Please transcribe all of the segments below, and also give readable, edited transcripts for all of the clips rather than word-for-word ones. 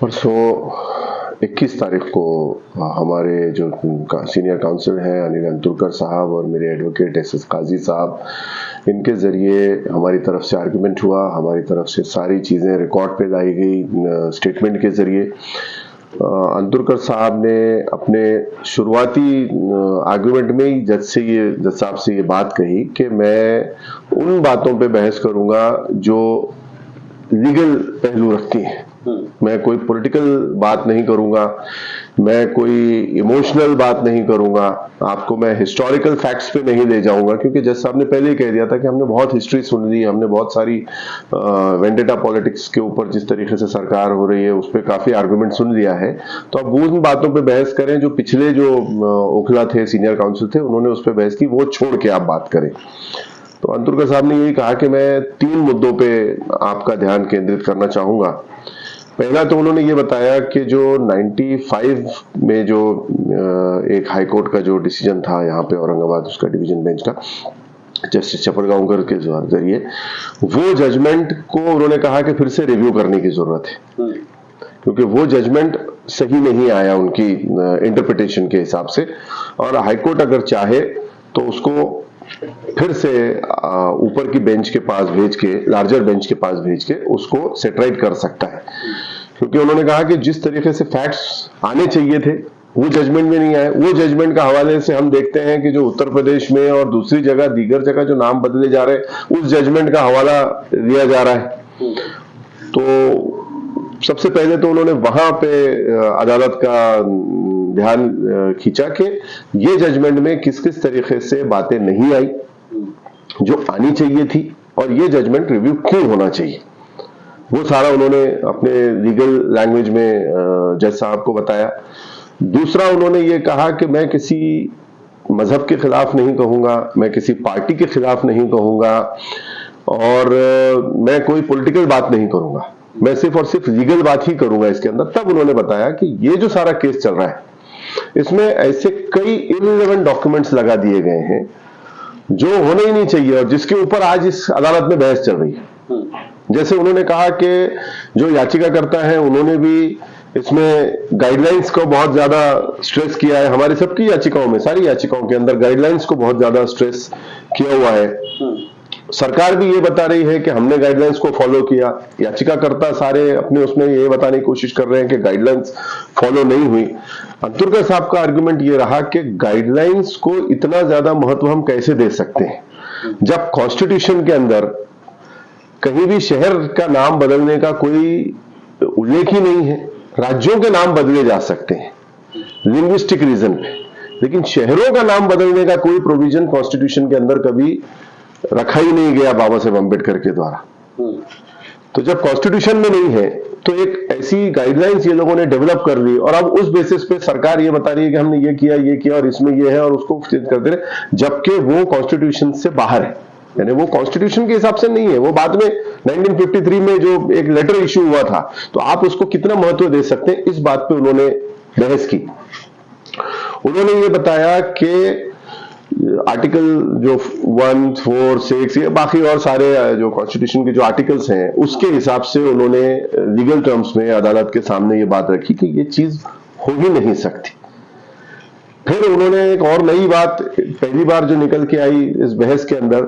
परसों 21 तारीख को हमारे जो सीनियर काउंसिल हैं अनिल अंतुरकर साहब और मेरे एडवोकेट एस काजी साहब, इनके ज़रिए हमारी तरफ से आर्गुमेंट हुआ, हमारी तरफ से सारी चीज़ें रिकॉर्ड पे लाई गई स्टेटमेंट के ज़रिए। अंतुरकर साहब ने अपने शुरुआती आर्गुमेंट में ही जज साहब से ये बात कही कि मैं उन बातों पे बहस करूंगा जो लीगल पहलू रखती हैं। मैं कोई पॉलिटिकल बात नहीं करूंगा, मैं कोई इमोशनल बात नहीं करूंगा, आपको मैं हिस्टोरिकल फैक्ट्स पे नहीं ले जाऊंगा, क्योंकि जज साहब ने पहले ही कह दिया था कि हमने बहुत हिस्ट्री सुन ली, हमने बहुत सारी वेंडेटा पॉलिटिक्स के ऊपर जिस तरीके से सरकार हो रही है उस पर काफी आर्गुमेंट सुन लिया है। तो अब वो उन बातों पे बहस करें जो पिछले जो ओखला थे, सीनियर काउंसिल थे, उन्होंने उस पर बहस की, वो छोड़ के आप बात करें। तो अंतुरकर साहब ने यही कहा कि मैं 3 मुद्दों पे आपका ध्यान केंद्रित करना चाहूंगा। पहला तो उन्होंने ये बताया कि जो 95 में जो एक हाईकोर्ट का जो डिसीजन था यहाँ पे औरंगाबाद, उसका डिवीजन बेंच का, जस्टिस चपरगांवकर के जरिए, वो जजमेंट को उन्होंने कहा कि फिर से रिव्यू करने की जरूरत है, क्योंकि वो जजमेंट सही नहीं आया उनकी इंटरप्रिटेशन के हिसाब से, और हाईकोर्ट अगर चाहे तो उसको फिर से ऊपर की बेंच के पास भेज के, लार्जर बेंच के पास भेज के उसको सेटराइट कर सकता है। क्योंकि उन्होंने कहा कि जिस तरीके से फैक्ट्स आने चाहिए थे वो जजमेंट में नहीं आए। वो जजमेंट का हवाले से हम देखते हैं कि जो उत्तर प्रदेश में और दूसरी जगह, दीगर जगह जो नाम बदले जा रहे हैं, उस जजमेंट का हवाला दिया जा रहा है। तो सबसे पहले तो उन्होंने वहां पे अदालत का ध्यान खींचा कि ये जजमेंट में किस किस तरीके से बातें नहीं आई जो आनी चाहिए थी, और ये जजमेंट रिव्यू क्यों होना चाहिए, वो सारा उन्होंने अपने लीगल लैंग्वेज में जज साहब को बताया। दूसरा, उन्होंने ये कहा कि मैं किसी मजहब के खिलाफ नहीं कहूंगा, मैं किसी पार्टी के खिलाफ नहीं कहूंगा, और मैं कोई पॉलिटिकल बात नहीं करूंगा, मैं सिर्फ और सिर्फ लीगल बात ही करूंगा इसके अंदर। तब उन्होंने बताया कि ये जो सारा केस चल रहा है इसमें ऐसे कई इररिलेवेंट डॉक्यूमेंट्स लगा दिए गए हैं जो होने ही नहीं चाहिए, और जिसके ऊपर आज इस अदालत में बहस चल रही है। जैसे उन्होंने कहा कि जो याचिकाकर्ता है उन्होंने भी इसमें गाइडलाइंस को बहुत ज्यादा स्ट्रेस किया है। हमारी सबकी याचिकाओं में, सारी याचिकाओं के अंदर गाइडलाइंस को बहुत ज्यादा स्ट्रेस किया हुआ है। सरकार भी ये बता रही है कि हमने गाइडलाइंस को फॉलो किया, याचिकाकर्ता सारे अपने उसमें ये बताने की कोशिश कर रहे हैं कि गाइडलाइंस फॉलो नहीं हुई। अंतुरकर साहब का आर्गुमेंट ये रहा कि गाइडलाइंस को इतना ज्यादा महत्व हम कैसे दे सकते हैं जब कॉन्स्टिट्यूशन के अंदर कहीं भी शहर का नाम बदलने का कोई उल्लेख ही नहीं है। राज्यों के नाम बदले जा सकते हैं लिंग्विस्टिक रीजन पे, लेकिन शहरों का नाम बदलने का कोई प्रोविजन कॉन्स्टिट्यूशन के अंदर कभी रखा ही नहीं गया बाबा साहेब अम्बेडकर के द्वारा। तो जब कॉन्स्टिट्यूशन में नहीं है तो एक ऐसी गाइडलाइंस ये लोगों ने डेवलप कर ली, और अब उस बेसिस पे सरकार ये बता रही है कि हमने ये किया और इसमें ये है, और उसको चेंज कर दे रहे, जबकि वो कॉन्स्टिट्यूशन से बाहर है, यानी वो कॉन्स्टिट्यूशन के हिसाब से नहीं है। वो बाद में 1953 में जो एक लेटर इश्यू हुआ था, तो आप उसको कितना महत्व दे सकते हैं, इस बात पे उन्होंने बहस की। उन्होंने ये बताया कि आर्टिकल जो 1, 4, 6 ये बाकी और सारे जो कॉन्स्टिट्यूशन के जो आर्टिकल्स हैं उसके हिसाब से उन्होंने लीगल टर्म्स में अदालत के सामने ये बात रखी कि ये चीज हो ही नहीं सकती। फिर उन्होंने एक और नई बात पहली बार जो निकल के आई इस बहस के अंदर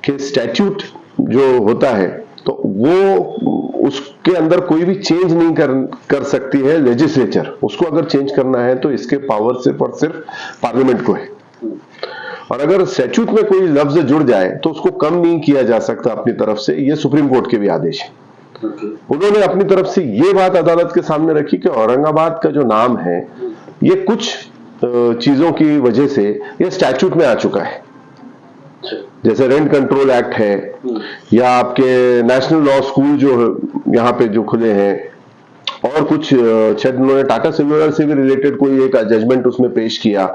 कि स्टैट्यूट जो होता है तो वो उसके अंदर कोई भी चेंज नहीं कर सकती है लेजिस्लेचर। उसको अगर चेंज करना है तो इसके पावर सिर्फ और सिर्फ पार्लियामेंट को है, और अगर स्टैट्यूट में कोई लफ्ज जुड़ जाए तो उसको कम नहीं किया जा सकता अपनी तरफ से। ये सुप्रीम कोर्ट के भी आदेश है। उन्होंने अपनी तरफ से ये बात अदालत के सामने रखी कि औरंगाबाद का जो नाम है ये कुछ चीजों की वजह से ये स्टैट्यूट में आ चुका है, जैसे रेंट कंट्रोल एक्ट है, या आपके नेशनल लॉ स्कूल जो यहाँ पे जो खुले हैं, और कुछ शायद उन्होंने टाटा सेल्युलर से भी रिलेटेड कोई एक जजमेंट उसमें पेश किया,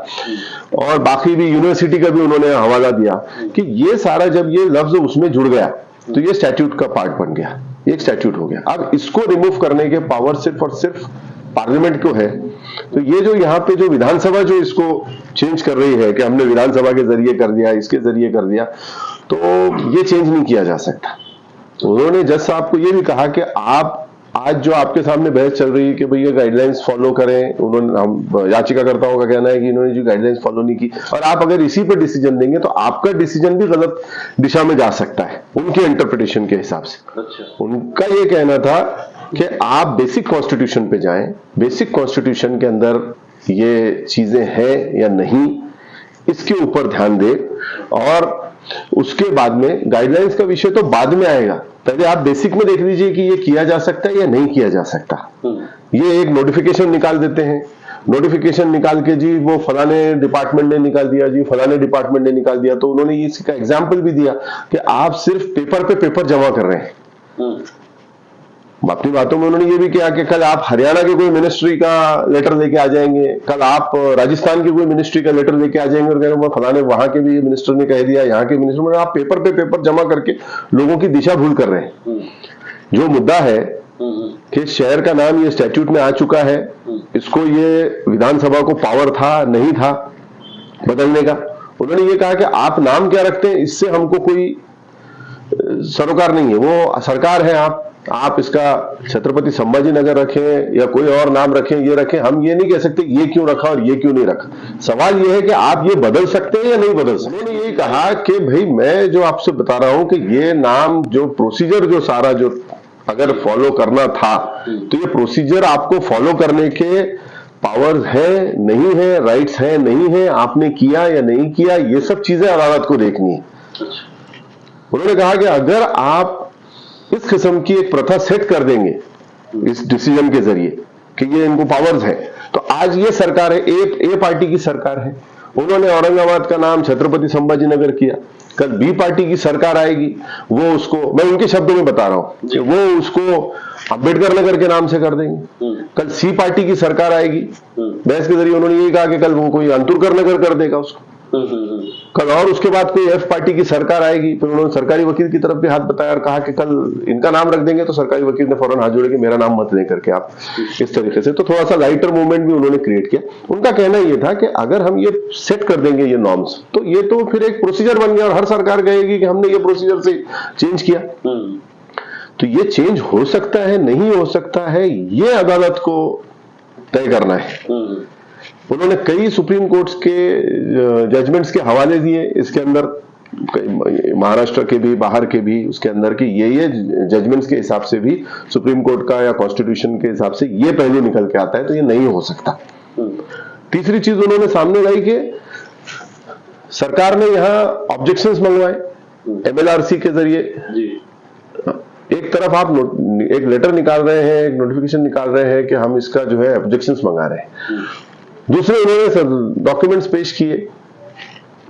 और बाकी भी यूनिवर्सिटी का भी उन्होंने हवाला दिया कि ये सारा जब ये लफ्ज उसमें जुड़ गया तो ये स्टैट्यूट का पार्ट बन गया, एक स्टैट्यूट हो गया। अब इसको रिमूव करने के पावर सिर्फ और सिर्फ पार्लियामेंट को है। तो ये जो यहाँ पे जो विधानसभा जो इसको चेंज कर रही है कि हमने विधानसभा के जरिए कर दिया, इसके जरिए कर दिया, तो ये चेंज नहीं किया जा सकता। तो उन्होंने जज साहब को ये भी कहा कि आप आज जो आपके सामने बहस चल रही है कि भैया गाइडलाइंस फॉलो करें, उन्होंने, हम याचिकाकर्ताओं का कहना है कि इन्होंने जो गाइडलाइंस फॉलो नहीं की, और आप अगर इसी पर डिसीजन देंगे तो आपका डिसीजन भी गलत दिशा में जा सकता है उनके इंटरप्रिटेशन के हिसाब से। अच्छा। उनका ये कहना था कि आप बेसिक कॉन्स्टिट्यूशन पे जाएं, बेसिक कॉन्स्टिट्यूशन के अंदर ये चीजें हैं या नहीं, इसके ऊपर ध्यान दें, और उसके बाद में गाइडलाइंस का विषय तो बाद में आएगा, पहले आप बेसिक में देख लीजिए कि ये किया जा सकता है या नहीं किया जा सकता। ये एक नोटिफिकेशन निकाल देते हैं, नोटिफिकेशन निकाल के जी वो फलाने डिपार्टमेंट ने निकाल दिया, जी फलाने डिपार्टमेंट ने निकाल दिया, तो उन्होंने इसका एग्जाम्पल भी दिया कि आप सिर्फ पेपर पे पेपर जमा कर रहे हैं। अपनी बातों में उन्होंने ये भी किया कि कल आप हरियाणा के कोई मिनिस्ट्री का लेटर लेके आ जाएंगे, कल आप राजस्थान की कोई मिनिस्ट्री का लेटर लेके आ जाएंगे और कहेंगे फलाने वहां के भी मिनिस्टर ने कह दिया, यहाँ के मिनिस्टर ने, आप पेपर पे पेपर जमा करके लोगों की दिशा भूल कर रहे हैं। जो मुद्दा है कि शहर का नाम ये स्टैट्यूट में आ चुका है, इसको ये विधानसभा को पावर था नहीं था बदलने का। उन्होंने ये कहा कि आप नाम क्या रखते हैं इससे हमको कोई सरोकार नहीं है, वो सरकार है, आप इसका छत्रपति संभाजी नगर रखें या कोई और नाम रखें, ये रखें, हम ये नहीं कह सकते ये क्यों रखा और ये क्यों नहीं रखा। सवाल ये है कि आप ये बदल सकते हैं या नहीं बदल सकते। उन्होंने यही कहा कि भाई मैं जो आपसे बता रहा हूं कि ये नाम जो प्रोसीजर जो सारा जो अगर फॉलो करना था तो ये प्रोसीजर आपको फॉलो करने के पावर्स है नहीं है, राइट्स है नहीं है, आपने किया या नहीं किया, ये सब चीजें अदालत को देखनी है। उन्होंने कहा कि अगर आप इस किस्म की एक प्रथा सेट कर देंगे इस डिसीजन के जरिए कि ये इनको पावर्स है, तो आज ये सरकार है, ए पार्टी की सरकार है, उन्होंने औरंगाबाद का नाम छत्रपति संभाजी नगर किया, कल बी पार्टी की सरकार आएगी, वो उसको, मैं उनके शब्दों में बता रहा हूं कि वो उसको अम्बेडकर नगर के नाम से कर देंगे। कल सी पार्टी की सरकार आएगी, बहस के जरिए उन्होंने ये कहा कि कल वो कोई अंतुरकर नगर कर देगा उसको, कल और उसके बाद कोई एफ पार्टी की सरकार आएगी, फिर उन्होंने सरकारी वकील की तरफ भी हाथ बताया और कहा कि कल इनका नाम रख देंगे, तो सरकारी वकील ने फौरन हाथ जोड़े कि मेरा नाम मत लेकर के आप इस तरीके से, तो थोड़ा सा लाइटर मूवमेंट भी उन्होंने क्रिएट किया। उनका कहना यह था कि अगर हम ये सेट कर देंगे ये नॉर्म्स, तो ये तो फिर एक प्रोसीजर बन गया और हर सरकार कहेगी कि हमने ये प्रोसीजर से चेंज किया। तो ये चेंज हो सकता है नहीं हो सकता है, ये अदालत को तय करना है। उन्होंने कई सुप्रीम कोर्ट्स के जजमेंट्स के हवाले दिए इसके अंदर, महाराष्ट्र के भी बाहर के भी, उसके अंदर की ये जजमेंट्स के हिसाब से भी सुप्रीम कोर्ट का या कॉन्स्टिट्यूशन के हिसाब से ये पहलू निकल के आता है, तो ये नहीं हो सकता। तीसरी चीज उन्होंने सामने लाई कि सरकार ने यहां ऑब्जेक्शंस मंगवाए एमएलआरसी के जरिए। एक तरफ आप एक लेटर निकाल रहे हैं, एक नोटिफिकेशन निकाल रहे हैं कि हम इसका जो है ऑब्जेक्शंस मंगा रहे हैं, दूसरे उन्होंने डॉक्यूमेंट्स पेश किए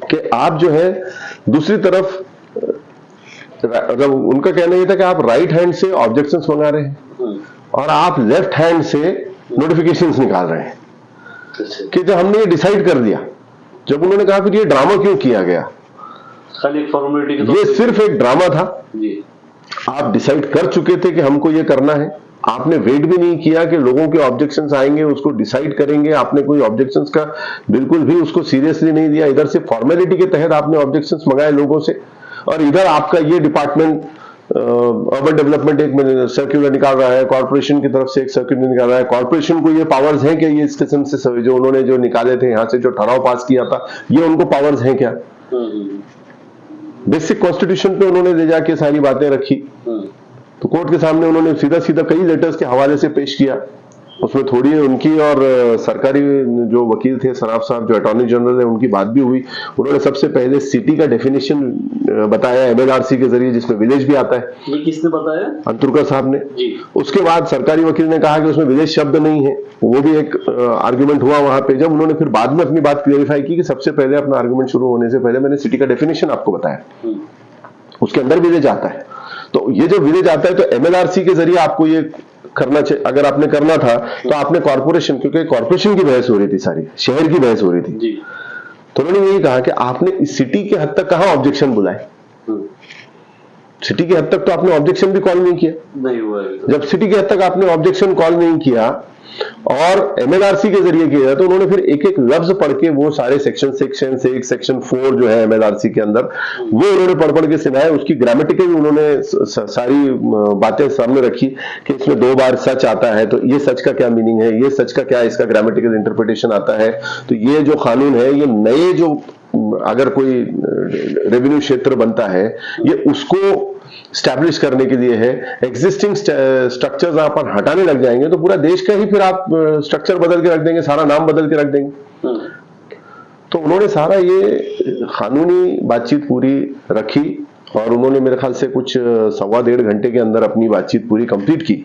कि आप जो है दूसरी तरफ, उनका कहना यह था कि आप राइट हैंड से ऑब्जेक्शंस मंगा रहे हैं और आप लेफ्ट हैंड से नोटिफिकेशंस निकाल रहे हैं, कि जब हमने ये डिसाइड कर दिया, जब उन्होंने कहा फिर ये ड्रामा क्यों किया गया, खाली फॉर्मेलिटी, ये सिर्फ एक ड्रामा था। आप डिसाइड कर चुके थे कि हमको ये करना है, आपने वेट भी नहीं किया कि लोगों के ऑब्जेक्शंस आएंगे उसको डिसाइड करेंगे, आपने कोई ऑब्जेक्शंस का बिल्कुल भी उसको सीरियसली नहीं दिया, इधर से फॉर्मेलिटी के तहत आपने ऑब्जेक्शंस मंगाए लोगों से, और इधर आपका ये डिपार्टमेंट अर्बन डेवलपमेंट एक सर्क्यूलर निकाल रहा है, कॉर्पोरेशन की तरफ से एक सर्क्यूलर निकाल रहा है, कॉर्पोरेशन को ये पावर्स हैं कि ये इस किस्म से जो उन्होंने जो निकाले थे यहां से जो ठहराव पास किया था, ये उनको पावर्स हैं क्या। बेसिक कॉन्स्टिट्यूशन पे उन्होंने ले जाके सारी बातें रखी, तो कोर्ट के सामने उन्होंने सीधा सीधा कई लेटर्स के हवाले से पेश किया, उसमें थोड़ी उनकी और सरकारी जो वकील थे सराफ साहब जो अटॉर्नी जनरल है उनकी बात भी हुई। उन्होंने सबसे पहले सिटी का डेफिनेशन बताया एमएलआरसी के जरिए, जिसमें विलेज भी आता है। ये किसने बताया? अंतुरकर साहब ने जी। उसके बाद सरकारी वकील ने कहा कि उसमें विलेज शब्द नहीं है, वो भी एक आर्ग्यूमेंट हुआ वहां पे। जब उन्होंने फिर बाद में अपनी बात क्लियरिफाई की कि सबसे पहले अपना आर्ग्यूमेंट शुरू होने से पहले मैंने सिटी का डेफिनेशन आपको बताया, उसके अंदर विलेज आता है, तो ये जो विलेज आता है तो एमएलआरसी के जरिए आपको ये करना चाहिए। अगर आपने करना था तो आपने कॉर्पोरेशन, क्योंकि कॉर्पोरेशन की बहस हो रही थी, सारी शहर की बहस हो रही थी, तो उन्होंने यही कहा कि आपने इस सिटी के हद तक कहां ऑब्जेक्शन बुलाए, सिटी की हद तक तो आपने ऑब्जेक्शन भी कॉल नहीं किया। नहीं हुआ है। जब सिटी की हद तक आपने ऑब्जेक्शन कॉल नहीं किया और एमएलआरसी के जरिए किया, तो उन्होंने फिर एक एक लफ्ज पढ़ के वो सारे सेक्शन 6 सेक्शन 4 जो है एमएलआरसी के अंदर, वो उन्होंने पढ़ के सुनाया। उसकी ग्रामेटिकल उन्होंने सारी बातें सामने रखी कि इसमें 2 बार सच आता है, तो ये सच का क्या मीनिंग है, ये सच का क्या इसका ग्रामेटिकल इंटरप्रिटेशन आता है। तो ये जो कानून है, ये नए जो अगर कोई रेवेन्यू क्षेत्र बनता है, ये उसको स्टैब्लिश करने के लिए है। एग्जिस्टिंग स्ट्रक्चर्स आप हटाने लग जाएंगे तो पूरा देश का ही फिर आप स्ट्रक्चर बदल के रख देंगे, सारा नाम बदल के रख देंगे। तो उन्होंने सारा ये कानूनी बातचीत पूरी रखी और उन्होंने मेरे ख्याल से कुछ 1.25 घंटे के अंदर अपनी बातचीत पूरी कंप्लीट की।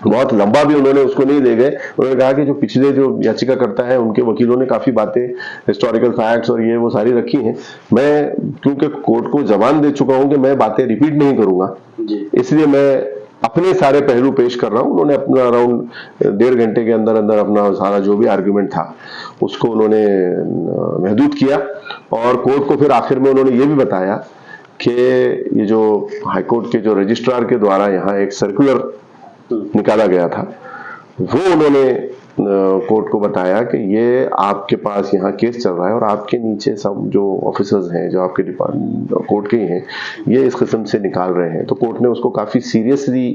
बहुत लंबा भी उन्होंने उसको नहीं ले गए। उन्होंने कहा कि जो पिछले जो याचिका करता है उनके वकीलों ने काफी बातें, हिस्टोरिकल फैक्ट्स और ये वो सारी रखी हैं। मैं क्योंकि कोर्ट को जबान दे चुका हूं कि मैं बातें रिपीट नहीं करूंगा, इसलिए मैं अपने सारे पहलू पेश कर रहा हूं। उन्होंने अपना अराउंड 1.5 घंटे के अंदर अंदर अपना सारा जो भी आर्ग्यूमेंट था उसको उन्होंने महदूद किया और कोर्ट को फिर आखिर में उन्होंने ये भी बताया कि ये जो हाईकोर्ट के जो रजिस्ट्रार के द्वारा यहाँ एक सर्कुलर निकाला गया था, वो उन्होंने कोर्ट को बताया कि ये आपके पास यहाँ केस चल रहा है और आपके नीचे सब जो ऑफिसर्स हैं, जो आपके डिपार्टमेंट कोर्ट के ही हैं, ये इस किस्म से निकाल रहे हैं। तो कोर्ट ने उसको काफ़ी सीरियसली,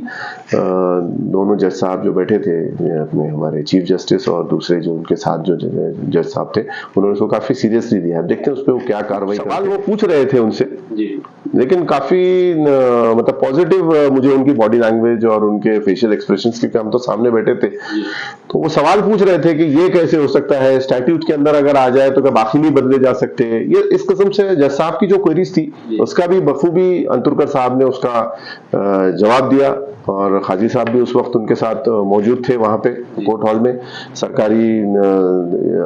दोनों जज साहब जो बैठे थे अपने, हमारे चीफ जस्टिस और दूसरे जो उनके साथ जो जज साहब थे, उन्होंने उसको काफ़ी सीरियसली दिया। देखते हैं उस पर वो क्या कार्रवाई। सवाल वो पूछ रहे थे उनसे, लेकिन काफी मतलब पॉजिटिव मुझे उनकी बॉडी लैंग्वेज और उनके फेशियल एक्सप्रेशंस, क्योंकि हम तो सामने बैठे थे, तो वो सवाल पूछ रहे थे कि ये कैसे हो सकता है, स्टैट्यूट के अंदर अगर आ जाए तो क्या बाकी नहीं बदले जा सकते। ये इस किस्म से जज साहब की जो क्वेरीज थी उसका भी बखूबी अंतुरकर साहब ने उसका जवाब दिया और खाजी साहब भी उस वक्त उनके साथ मौजूद थे वहां पे कोर्ट हॉल में। सरकारी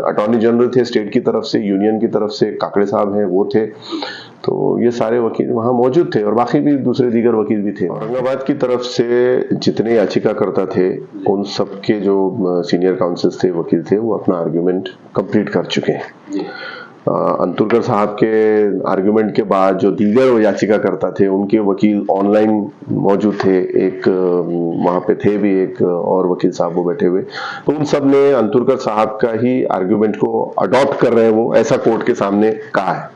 अटॉर्नी जनरल थे स्टेट की तरफ से, यूनियन की तरफ से काकड़े साहब हैं वो थे, तो ये सारे वकील वहां मौजूद थे और बाकी भी दूसरे दीगर वकील भी थे। औरंगाबाद की तरफ से जितने याचिकाकर्ता थे उन सबके जो सीनियर काउंसिल्स थे, वकील थे, वो अपना आर्ग्यूमेंट कंप्लीट कर चुके हैं। अंतुरकर साहब के आर्ग्यूमेंट के बाद जो दीगर याचिकाकर्ता थे उनके वकील ऑनलाइन मौजूद थे, एक वहां पे थे भी एक और वकील साहब वो बैठे हुए, तो उन सब ने अंतुरकर साहब का ही आर्ग्यूमेंट को अडॉप्ट कर रहे हैं, वो ऐसा कोर्ट के सामने कहा है।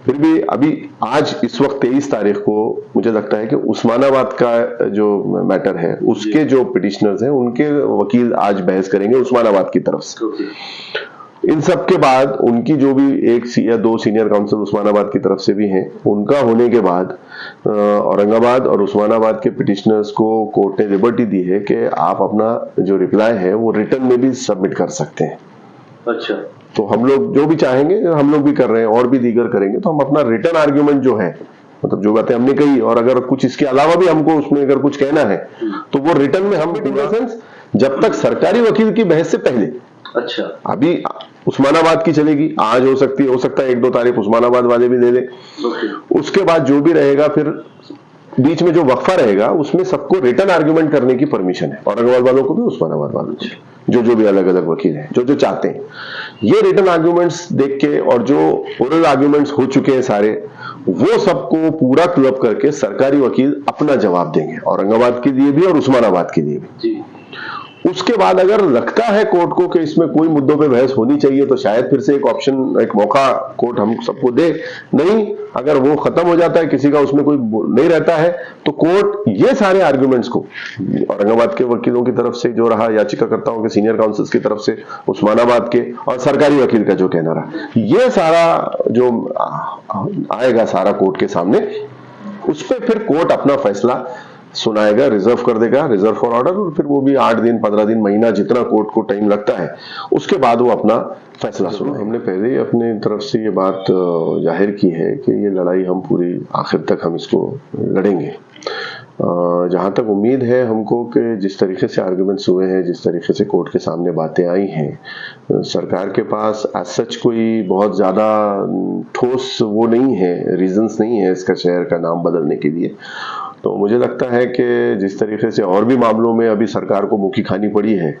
फिर भी अभी आज इस वक्त 23 तारीख को मुझे लगता है कि उस्मानाबाद का जो मैटर है उसके जो पिटिशनर्स हैं उनके वकील आज बहस करेंगे उस्मानाबाद की तरफ से। इन सब के बाद उनकी जो भी 1 या 2 सीनियर काउंसिल उस्मानाबाद की तरफ से भी हैं, उनका होने के बाद औरंगाबाद और उस्मानाबाद के पिटिशनर्स को कोर्ट ने लिबर्टी दी है कि आप अपना जो रिप्लाई है वो रिटर्न में भी सबमिट कर सकते हैं। अच्छा, तो हम लोग जो भी चाहेंगे हम लोग भी कर रहे हैं और भी दीगर करेंगे, तो हम अपना रिटर्न आर्ग्यूमेंट जो है, मतलब जो बातें हमने कही और अगर कुछ इसके अलावा भी हमको उसमें अगर कुछ कहना है तो वो रिटर्न में हम भी, इन द सेंस जब तक सरकारी वकील की बहस से पहले। अच्छा, अभी उस्मानाबाद की चलेगी, आज हो सकता है 1-2 तारीख उस्मानाबाद वाले भी ले ले। उसके बाद जो भी रहेगा फिर बीच में जो वक्फा रहेगा उसमें सबको रिटर्न आर्ग्यूमेंट करने की परमिशन है, औरंगाबाद वालों को भी उस्मानाबाद वालों को, जो भी अलग अलग वकील हैं जो चाहते हैं। ये रिटर्न आर्ग्यूमेंट्स देख के और जो ओरल आर्ग्यूमेंट्स हो चुके हैं सारे, वो सबको पूरा क्लब करके सरकारी वकील अपना जवाब देंगे, औरंगाबाद के लिए भी और उस्मानाबाद के लिए भी। उसके बाद अगर लगता है कोर्ट को कि इसमें कोई मुद्दों पे बहस होनी चाहिए तो शायद फिर से एक ऑप्शन, एक मौका कोर्ट हम सबको दे। नहीं, अगर वो खत्म हो जाता है, किसी का उसमें कोई नहीं रहता है, तो कोर्ट ये सारे आर्ग्यूमेंट्स को औरंगाबाद के वकीलों की तरफ से जो रहा, याचिकाकर्ताओं के सीनियर काउंसिल्स की तरफ से, उस्मानाबाद के और सरकारी वकील का जो कहना रहा, ये सारा जो आएगा सारा कोर्ट के सामने, उस पर फिर कोर्ट अपना फैसला सुनाएगा, रिजर्व कर देगा, रिजर्व फॉर ऑर्डर, और फिर वो भी 8 दिन, 15 दिन, महीना, जितना कोर्ट को टाइम लगता है, उसके बाद वो अपना फैसला सुनाए। हमने पहले ही अपनी तरफ से ये बात जाहिर की है कि ये लड़ाई हम पूरी आखिर तक हम इसको लड़ेंगे। जहां तक उम्मीद है हमको कि जिस तरीके से आर्गुमेंट्स हुए हैं, जिस तरीके से कोर्ट के सामने बातें आई हैं, सरकार के पास एज सच कोई बहुत ज्यादा ठोस वो नहीं है, रीजंस नहीं है इसका शहर का नाम बदलने के लिए। तो मुझे लगता है कि जिस तरीके से और भी मामलों में अभी सरकार को मुखी खानी पड़ी है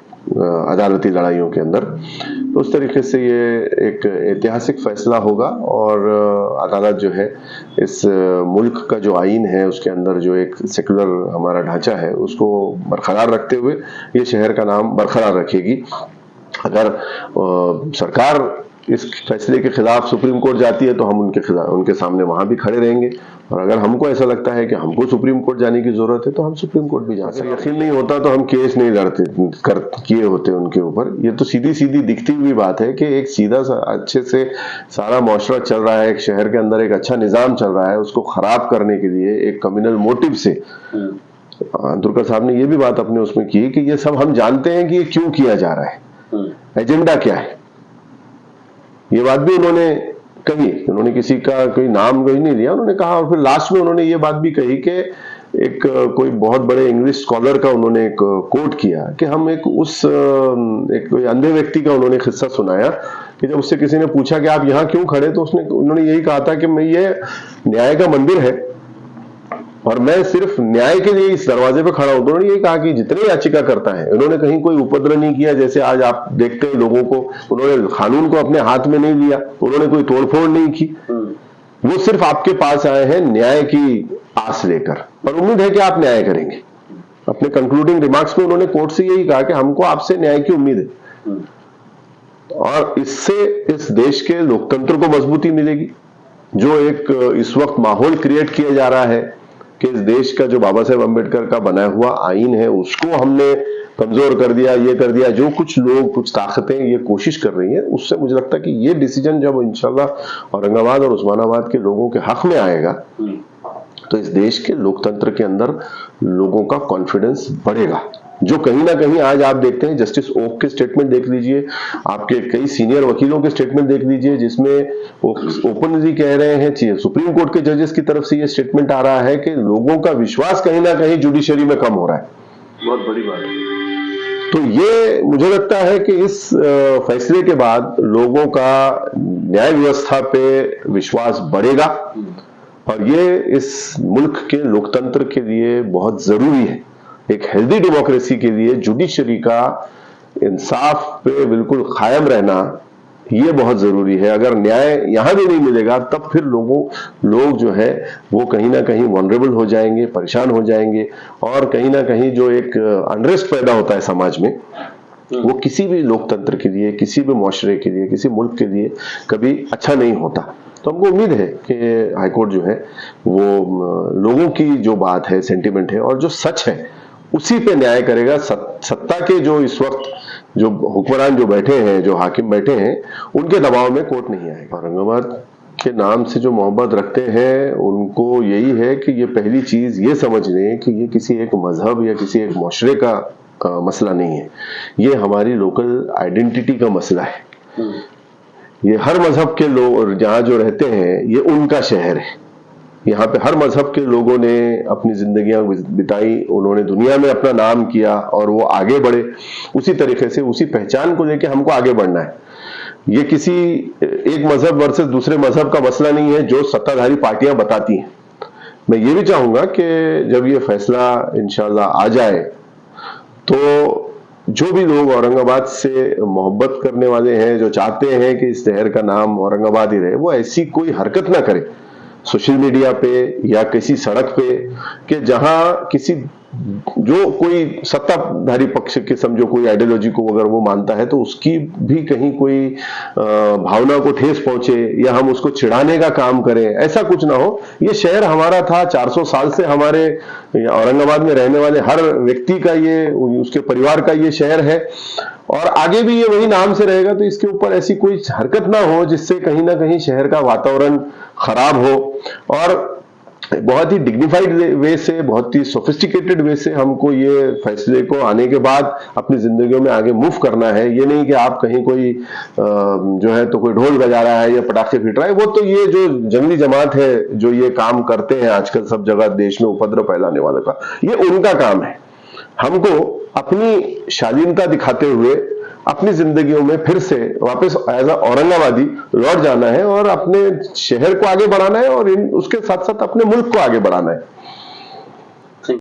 अदालती लड़ाइयों के अंदर, तो उस तरीके से ये एक ऐतिहासिक फैसला होगा और अदालत जो है इस मुल्क का जो आईन है उसके अंदर जो एक सेकुलर हमारा ढांचा है उसको बरकरार रखते हुए ये शहर का नाम बरकरार रखेगी। अगर सरकार इस फैसले के खिलाफ सुप्रीम कोर्ट जाती है तो हम उनके सामने वहां भी खड़े रहेंगे, और अगर हमको ऐसा लगता है कि हमको सुप्रीम कोर्ट जाने की जरूरत है तो हम सुप्रीम कोर्ट भी जा सकते हैं। यकीन नहीं होता तो हम केस नहीं लड़ते किए होते उनके ऊपर। ये तो सीधी सीधी दिखती हुई बात है कि एक सीधा सा अच्छे से सारा मुआशरा चल रहा है, एक शहर के अंदर एक अच्छा निजाम चल रहा है, उसको खराब करने के लिए एक कम्युनल मोटिव से दुर्गा साहब ने ये भी बात अपने उसमें की कि ये सब हम जानते हैं कि ये क्यों किया जा रहा है, एजेंडा क्या है। ये बात भी उन्होंने कही, उन्होंने किसी का कोई नाम कहीं नहीं लिया, उन्होंने कहा। और फिर लास्ट में उन्होंने ये बात भी कही कि एक कोई बहुत बड़े इंग्लिश स्कॉलर का उन्होंने एक कोट किया कि हम एक कोई अंधे व्यक्ति का उन्होंने किस्सा सुनाया कि जब उससे किसी ने पूछा कि आप यहाँ क्यों खड़े, तो उन्होंने यही कहा था कि मैं ये न्याय का मंदिर है और मैं सिर्फ न्याय के लिए इस दरवाजे पे खड़ा हूं। उन्होंने ये कहा कि जितने याचिका करता है, उन्होंने कहीं कोई उपद्रव नहीं किया जैसे आज आप देखते हैं लोगों को, उन्होंने कानून को अपने हाथ में नहीं लिया, उन्होंने कोई तोड़फोड़ नहीं की, वो सिर्फ आपके पास आए हैं न्याय की आस लेकर और उम्मीद है कि आप न्याय करेंगे। अपने कंक्लूडिंग रिमार्क्स में उन्होंने कोर्ट से यही कहा कि हमको आपसे न्याय की उम्मीद है और इससे इस देश के लोकतंत्र को मजबूती मिलेगी। जो एक इस वक्त माहौल क्रिएट किया जा रहा है कि इस देश का जो बाबा साहेब अम्बेडकर का बनाया हुआ आईन है उसको हमने कमजोर कर दिया, ये कर दिया, जो कुछ लोग कुछ ताकतें ये कोशिश कर रही हैं, उससे मुझे लगता है कि ये डिसीजन जब इंशाल्लाह औरंगाबाद और उस्मानाबाद के लोगों के हक में आएगा तो इस देश के लोकतंत्र के अंदर लोगों का कॉन्फिडेंस बढ़ेगा। जो कहीं ना कहीं आज आप देखते हैं, जस्टिस ओक के स्टेटमेंट देख लीजिए, आपके कई सीनियर वकीलों के स्टेटमेंट देख लीजिए, जिसमें ओपनली कह रहे हैं, सुप्रीम कोर्ट के जजेस की तरफ से ये स्टेटमेंट आ रहा है कि लोगों का विश्वास कहीं ना कहीं जुडिशरी में कम हो रहा है। बहुत बड़ी बात है। तो ये मुझे लगता है कि इस फैसले के बाद लोगों का न्याय व्यवस्था पे विश्वास बढ़ेगा और ये इस मुल्क के लोकतंत्र के लिए बहुत जरूरी है। एक हेल्दी डेमोक्रेसी के लिए जुडिशरी का इंसाफ पे बिल्कुल कायम रहना ये बहुत जरूरी है। अगर न्याय यहां भी नहीं मिलेगा तब फिर लोग जो है वो कहीं ना कहीं वनरेबल हो जाएंगे, परेशान हो जाएंगे और कहीं ना कहीं जो एक अनरेस्ट पैदा होता है समाज में, वो किसी भी लोकतंत्र के लिए, किसी भी मुआशरे के लिए, किसी मुल्क के लिए कभी अच्छा नहीं होता। तो हमको उम्मीद है कि हाईकोर्ट जो है वो लोगों की जो बात है, सेंटिमेंट है और जो सच है उसी पे न्याय करेगा। सत्ता के जो इस वक्त जो हुक्मरान जो बैठे हैं, जो हाकिम बैठे हैं, उनके दबाव में कोर्ट नहीं आएगा। औरंगाबाद के नाम से जो मोहब्बत रखते हैं उनको यही है कि ये पहली चीज ये समझ लें कि ये किसी एक मजहब या किसी एक मुआशरे का मसला नहीं है, ये हमारी लोकल आइडेंटिटी का मसला है। ये हर मजहब के लोग जहां जो रहते हैं ये उनका शहर है। यहाँ पे हर मजहब के लोगों ने अपनी जिंदगियां बिताई, उन्होंने दुनिया में अपना नाम किया और वो आगे बढ़े। उसी तरीके से उसी पहचान को लेके हमको आगे बढ़ना है। ये किसी एक मजहब वर्सेस दूसरे मजहब का मसला नहीं है जो सत्ताधारी पार्टियां बताती हैं। मैं ये भी चाहूंगा कि जब ये फैसला इंशाल्लाह आ जाए तो जो भी लोग औरंगाबाद से मोहब्बत करने वाले हैं, जो चाहते हैं कि इस शहर का नाम औरंगाबाद ही रहे, वो ऐसी कोई हरकत ना करे सोशल मीडिया पे या किसी सड़क पे कि जहां किसी जो कोई सत्ताधारी पक्ष के समझो कोई आइडियोलॉजी को अगर वो मानता है तो उसकी भी कहीं कोई भावना को ठेस पहुंचे या हम उसको चिढ़ाने का काम करें, ऐसा कुछ ना हो। ये शहर हमारा था, 400 साल से हमारे औरंगाबाद में रहने वाले हर व्यक्ति का, ये उसके परिवार का ये शहर है और आगे भी ये वही नाम से रहेगा। तो इसके ऊपर ऐसी कोई हरकत ना हो जिससे कहीं ना कहीं शहर का वातावरण खराब हो और बहुत ही डिग्निफाइड वे से, बहुत ही सोफिस्टिकेटेड वे से हमको ये फैसले को आने के बाद अपनी जिंदगियों में आगे मूव करना है। ये नहीं कि आप कहीं कोई जो है तो कोई ढोल बजा रहा है या पटाखे फीट रहा है, वो तो ये जो जंगली जमात है जो ये काम करते हैं आजकल सब जगह देश में उपद्रव फैलाने वालों का, ये उनका काम है। हमको अपनी शालीनता दिखाते हुए अपनी जिंदगियों में फिर से वापस एज औरंगाबादी लौट जाना है और अपने शहर को आगे बढ़ाना है और उसके साथ साथ अपने मुल्क को आगे बढ़ाना है।